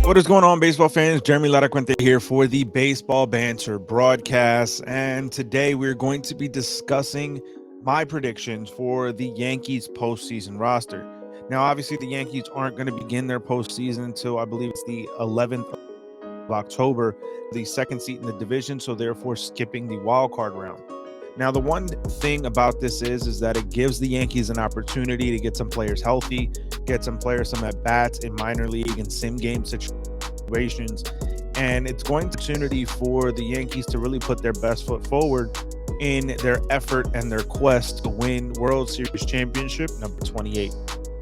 What is going on, baseball fans? Jeremy Laracuente here for the Baseball Banter Broadcast, and today we're going to be discussing my predictions for the Yankees postseason roster. Now, obviously, the Yankees aren't going to begin their postseason until I believe it's the 11th of October, the second seat in the division, so therefore skipping the wild card round. Now, the one thing about this is that it gives the Yankees an opportunity to get some players healthy, get some players some at-bats in minor league and sim game situations, and it's going to be an opportunity for the Yankees to really put their best foot forward in their effort and their quest to win World Series championship number 28.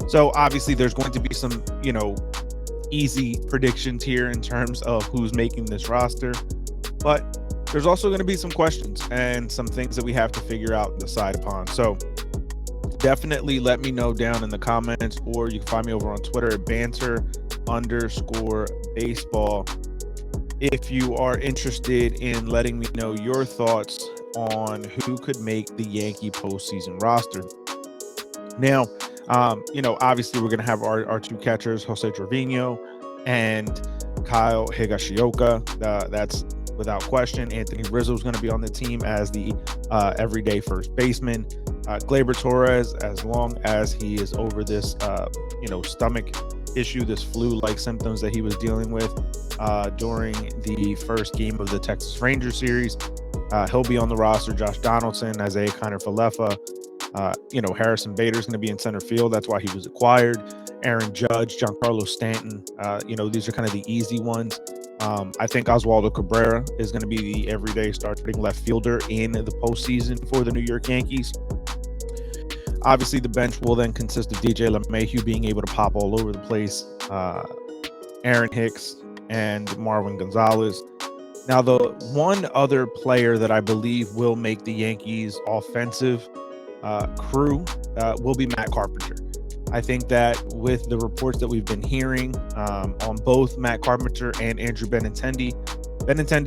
So obviously there's going to be some, easy predictions here in terms of who's making this roster, but there's also going to be some questions and some things that we have to figure out and decide upon. So definitely let me know down in the comments, or you can find me over on Twitter at banter_baseball if you are interested in letting me know your thoughts on who could make the Yankee postseason roster. Now, obviously we're going to have our two catchers, Jose Trevino and Kyle Higashioka. That's without question. Anthony Rizzo is going to be on the team as the everyday first baseman. Gleyber Torres, as long as he is over this, stomach issue, this flu-like symptoms that he was dealing with during the first game of the Texas Rangers series, he'll be on the roster. Josh Donaldson, Isaiah Kiner-Falefa, Harrison Bader is going to be in center field. That's why he was acquired. Aaron Judge, Giancarlo Stanton. These are kind of the easy ones. I think Oswaldo Cabrera is going to be the everyday starting left fielder in the postseason for the New York Yankees. Obviously, the bench will then consist of DJ LeMahieu being able to pop all over the place, Aaron Hicks, and Marwin Gonzalez. Now, the one other player that I believe will make the Yankees offensive crew will be Matt Carpenter. I think that with the reports that we've been hearing on both Matt Carpenter and Andrew Benintendi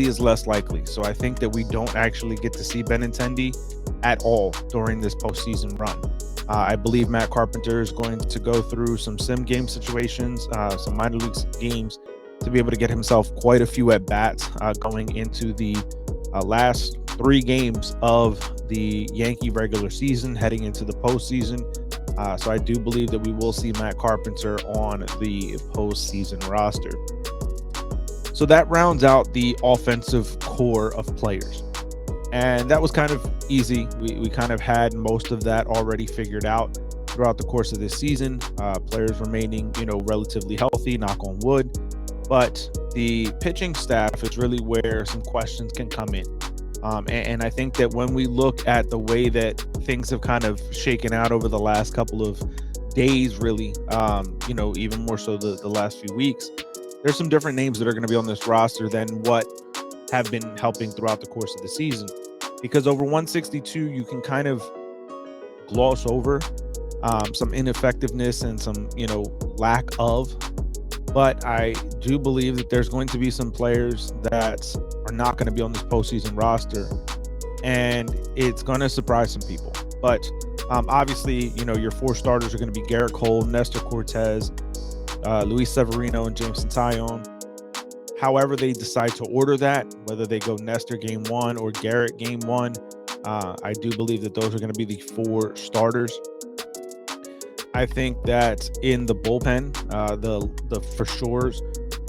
is less likely. So I think that we don't actually get to see Benintendi at all during this postseason run. I believe Matt Carpenter is going to go through some sim game situations, some minor league games, to be able to get himself quite a few at-bats going into the last 3 games of the Yankee regular season, heading into the postseason. So I do believe that we will see Matt Carpenter on the postseason roster. So that rounds out the offensive core of players. And that was kind of easy. We kind of had most of that already figured out throughout the course of this season. Players remaining, relatively healthy, knock on wood. But the pitching staff is really where some questions can come in. And I think that when we look at the way that things have kind of shaken out over the last couple of days, really, even more so the last few weeks, there's some different names that are going to be on this roster than what have been helping throughout the course of the season. Because over 162, you can kind of gloss over some ineffectiveness and some, lack of. But I do believe that there's going to be some players that are not going to be on this postseason roster, and it's going to surprise some people. But obviously, your 4 starters are going to be Garrett Cole, Nestor Cortez, Luis Severino, and Jameson Taillon. However they decide to order that, whether they go Nestor game 1 or Garrett game 1, I do believe that those are going to be the 4 starters. I think that in the bullpen, the for sures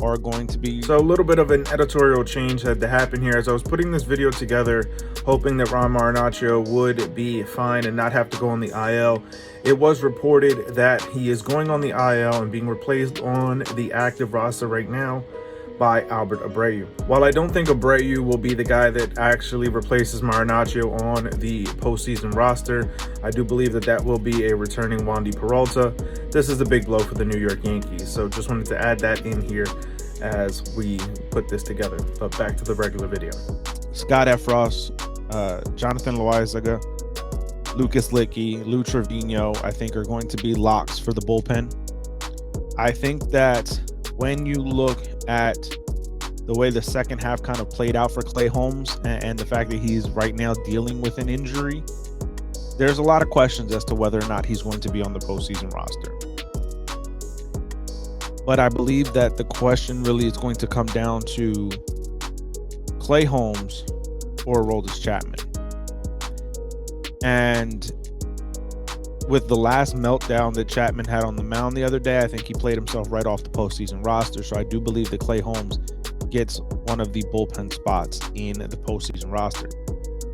are going to be. So a little bit of an editorial change had to happen here as I was putting this video together, hoping that Ron Marinaccio would be fine and not have to go on the IL. It was reported that he is going on the IL and being replaced on the active roster right now by Albert Abreu. While I don't think Abreu will be the guy that actually replaces Marinaccio on the postseason roster, I do believe that that will be a returning Wandy Peralta. This is a big blow for the New York Yankees, so just wanted to add that in here as we put this together. But back to the regular video. Scott Efros, Jonathan Loaizaga, Lucas Litke, Lou Trevino, I think are going to be locks for the bullpen. I think that when you look at the way the second half kind of played out for Clay Holmes and the fact that he's right now dealing with an injury, there's a lot of questions as to whether or not he's going to be on the postseason roster. But I believe that the question really is going to come down to Clay Holmes or Aroldis Chapman. And with the last meltdown that Chapman had on the mound the other day, I think he played himself right off the postseason roster. So I do believe that Clay Holmes gets one of the bullpen spots in the postseason roster.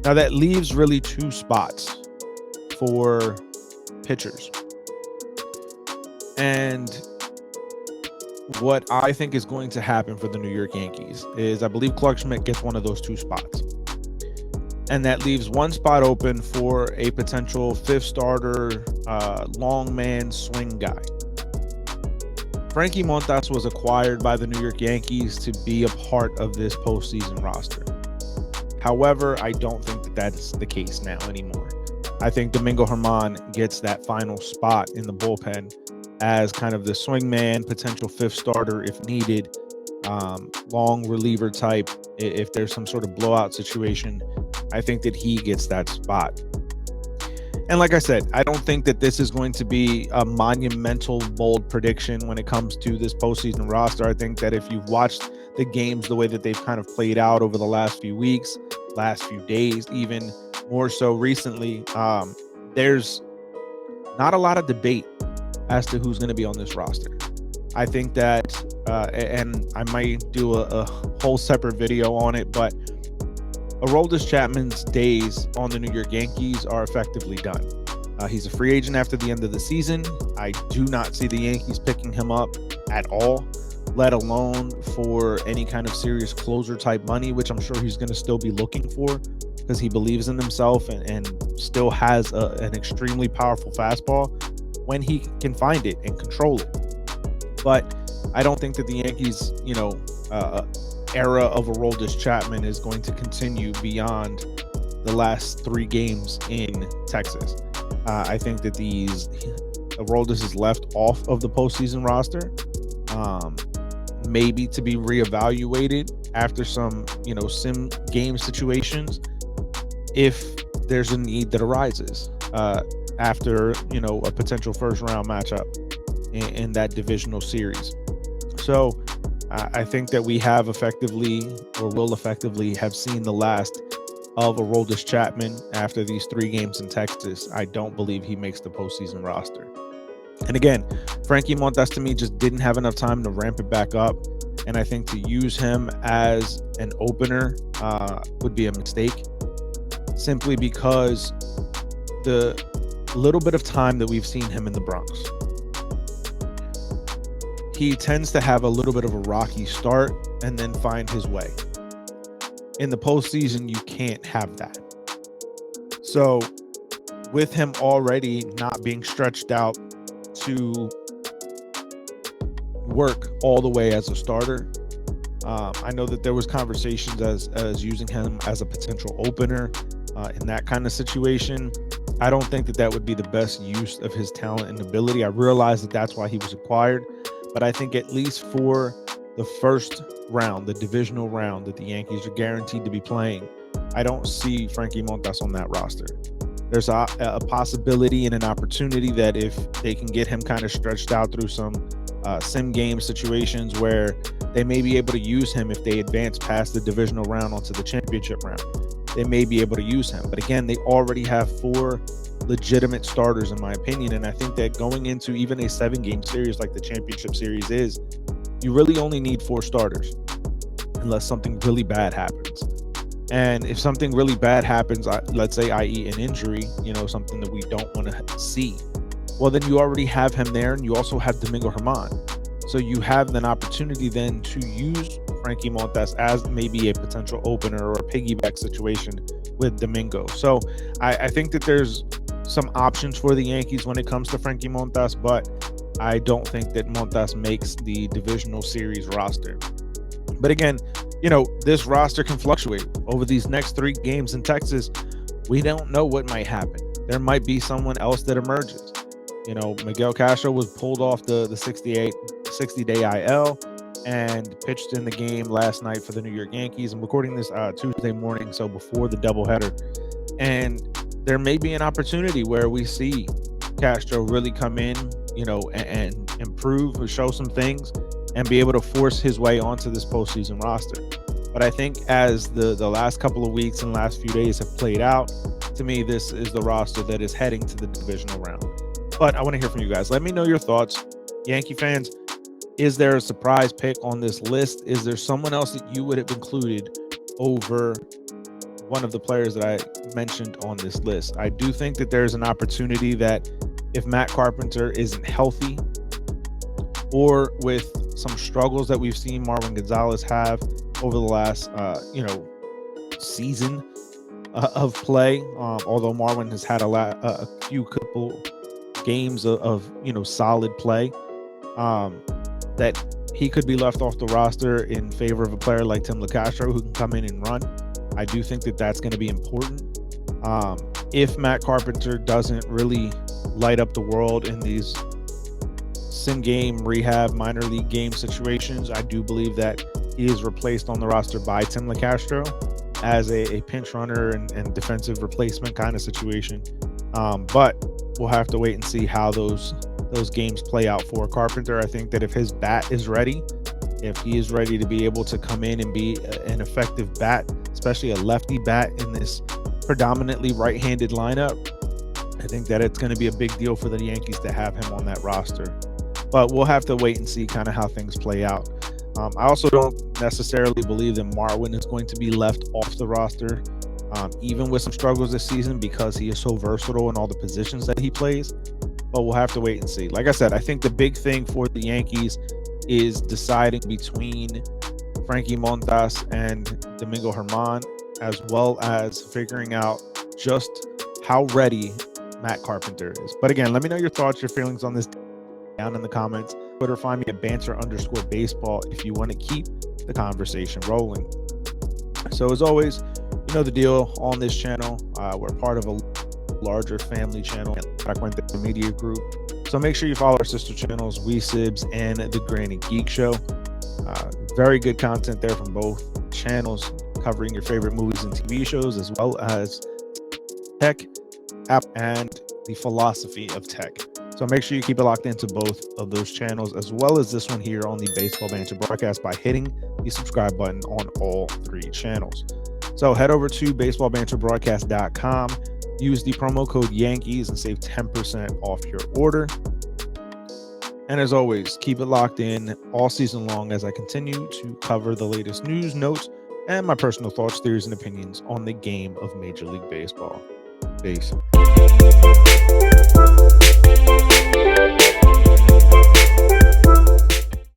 Now that leaves really two spots for pitchers. And what I think is going to happen for the New York Yankees is I believe Clark Schmidt gets one of those two spots. And that leaves one spot open for a potential fifth starter, long man swing guy. Frankie Montas was acquired by the New York Yankees to be a part of this postseason roster. However, I don't think that that's the case now anymore. I think Domingo Germán gets that final spot in the bullpen as kind of the swing man, potential fifth starter if needed, long reliever type. If there's some sort of blowout situation, I think that he gets that spot. And like I said, I don't think that this is going to be a monumental, bold prediction when it comes to this postseason roster. I think that if you've watched the games the way that they've kind of played out over the last few weeks, last few days, even more so recently, there's not a lot of debate as to who's going to be on this roster. I think that, and I might do a whole separate video on it, but Aroldis Chapman's days on the New York Yankees are effectively done. He's a free agent after the end of the season. I do not see the Yankees picking him up at all, let alone for any kind of serious closer type money, which I'm sure he's going to still be looking for because he believes in himself and still has an extremely powerful fastball when he can find it and control it. But I don't think that the Yankees, era of Aroldis Chapman is going to continue beyond the last 3 games in Texas. I think that Aroldis is left off of the postseason roster, maybe to be reevaluated after some, sim game situations if there's a need that arises after, a potential first round matchup in that divisional series. So I think that we have effectively, or will effectively, have seen the last of Aroldis Chapman after these 3 games in Texas. I don't believe he makes the postseason roster. And again, Frankie Montas to me just didn't have enough time to ramp it back up. And I think to use him as an opener would be a mistake, simply because the little bit of time that we've seen him in the Bronx, he tends to have a little bit of a rocky start and then find his way. In the postseason, you can't have that. So with him already not being stretched out to work all the way as a starter, I know that there was conversations as using him as a potential opener in that kind of situation. I don't think that would be the best use of his talent and ability. I realize that that's why he was acquired. But I think at least for the first round, the divisional round that the Yankees are guaranteed to be playing, I don't see Frankie Montas on that roster. There's a possibility and an opportunity that if they can get him kind of stretched out through some sim game situations where they may be able to use him if they advance past the divisional round onto the championship round, they may be able to use him. But again, they already have 4 legitimate starters, in my opinion. And I think that going into even a 7-game series like the championship series is, you really only need 4 starters unless something really bad happens. And if something really bad happens, let's say, i.e. an injury, something that we don't want to see, well, then you already have him there, and you also have Domingo Germán. So you have an opportunity then to use Frankie Montas as maybe a potential opener or a piggyback situation with Domingo. So I think that there's some options for the Yankees when it comes to Frankie Montas, but I don't think that Montas makes the divisional series roster. But again, this roster can fluctuate over these next 3 games in Texas. We don't know what might happen. There might be someone else that emerges. Miguel Castro was pulled off the 60-day IL and pitched in the game last night for the New York Yankees. I'm recording this Tuesday morning, so before the doubleheader. And there may be an opportunity where we see Castro really come in, and improve or show some things and be able to force his way onto this postseason roster. But I think as the last couple of weeks and last few days have played out, to me, this is the roster that is heading to the divisional round. But I want to hear from you guys. Let me know your thoughts. Yankee fans, is there a surprise pick on this list? Is there someone else that you would have included over one of the players that I mentioned on this list? I do think that there's an opportunity that if Matt Carpenter isn't healthy, or with some struggles that we've seen Marwin Gonzalez have over the last season of play, although Marwin has had a few couple games of solid play, that he could be left off the roster in favor of a player like Tim LeCastro who can come in and run. I do think that that's going to be important. If Matt Carpenter doesn't really light up the world in these sim game, rehab, minor league game situations, I do believe that he is replaced on the roster by Tim LeCastro as a pinch runner and defensive replacement kind of situation. But we'll have to wait and see how those games play out for Carpenter. I think that if his bat is ready, if he is ready to be able to come in and be an effective bat, especially a lefty bat in this predominantly right-handed lineup, I think that it's going to be a big deal for the Yankees to have him on that roster. But we'll have to wait and see kind of how things play out. I also don't necessarily believe that Marwin is going to be left off the roster, even with some struggles this season, because he is so versatile in all the positions that he plays. But we'll have to wait and see. Like I said, I think the big thing for the Yankees is deciding between Frankie Montas and Domingo Germán, as well as figuring out just how ready Matt Carpenter is. But again, let me know your thoughts, your feelings on this down in the comments. Twitter, find me at banter_baseball if you want to keep the conversation rolling. So as always, you know the deal on this channel. We're part of a larger family channel, Laracuente Media Group. So make sure you follow our sister channels, WeSibs and The Granny Geek Show. Very good content there from both channels, covering your favorite movies and TV shows, as well as tech, app, and the philosophy of tech. So make sure you keep it locked into both of those channels, as well as this one here on the Baseball Banter Broadcast, by hitting the subscribe button on all three channels. So head over to baseballbanterbroadcast.com, use the promo code Yankees and save 10% off your order. And as always, keep it locked in all season long as I continue to cover the latest news, notes, and my personal thoughts, theories, and opinions on the game of Major League Baseball. Peace.